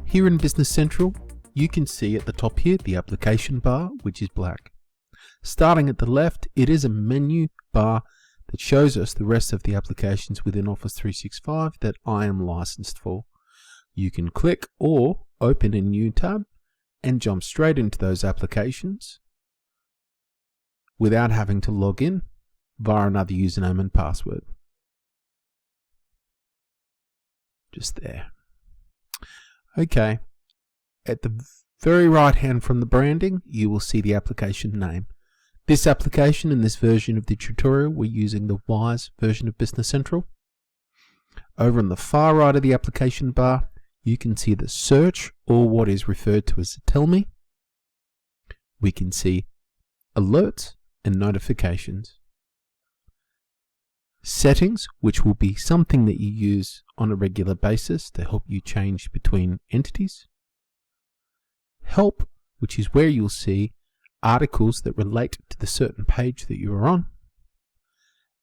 Here in Business Central, you can see at the top here the application bar, which is black. Starting at the left, it is a menu bar that shows us the rest of the applications within Office 365 that I am licensed for. You can click or open a new tab and jump straight into those applications without having to log in via another username and password. Just there. Okay, at the very right hand from the branding, you will see the application name. This application in this version of the tutorial, we're using the Wise version of Business Central. Over on the far right of the application bar, you can see the search, or what is referred to as Tell Me. We can see alerts and notifications. Settings, which will be something that you use on a regular basis to help you change between entities. Help, which is where you'll see articles that relate to the certain page that you are on.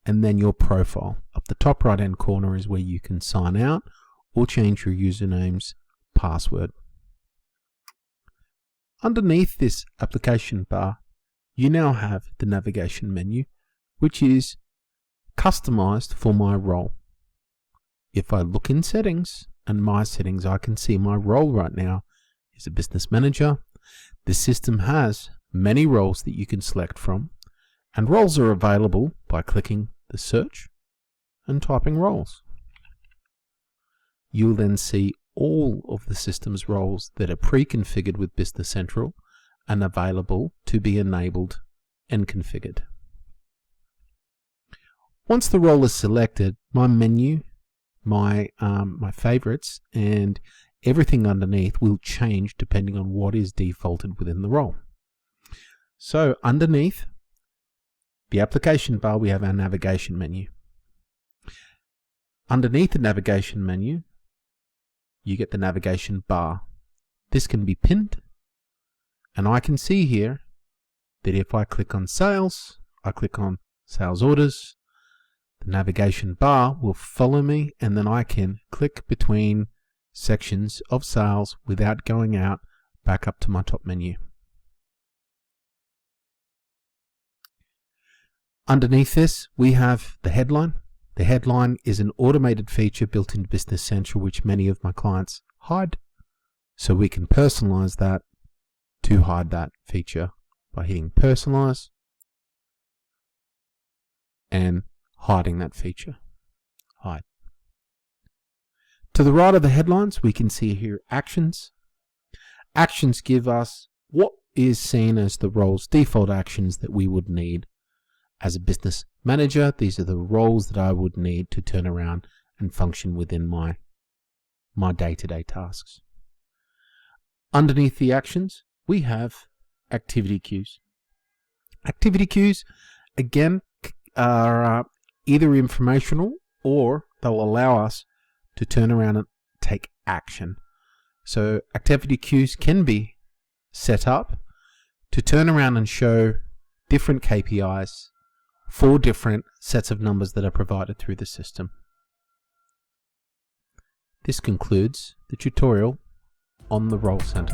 And then your profile. Up the top right hand corner is where you can sign out or change your username's password. Underneath this application bar, you now have the navigation menu, which is customized for my role. If I look in settings and my settings, I can see my role right now is a business manager. The system has many roles that you can select from, and roles are available by clicking the search and typing roles. You'll then see all of the system's roles that are pre-configured with Business Central and available to be enabled and configured. Once the role is selected, my menu, my favorites, and everything underneath will change depending on what is defaulted within the role. So underneath the application bar, we have our navigation menu. Underneath the navigation menu, you get the navigation bar. This can be pinned, and I can see here that if I click on sales, I click on sales orders, the navigation bar will follow me, and then I can click between sections of sales without going out back up to my top menu. Underneath this, we have the headline. The headline is an automated feature built into Business Central, which many of my clients hide. So we can personalize that to hide that feature by hitting personalize and hiding that feature. Hide. To the right of the headlines, we can see here actions. Actions give us what is seen as the role's default actions that we would need as a business manager. These are the roles that I would need to turn around and function within my day-to-day tasks. Underneath the actions, we have activity queues. Activity queues, again, are either informational or they'll allow us to turn around and take action. So activity queues can be set up to turn around and show different KPIs for different sets of numbers that are provided through the system. This concludes the tutorial on the Role Center.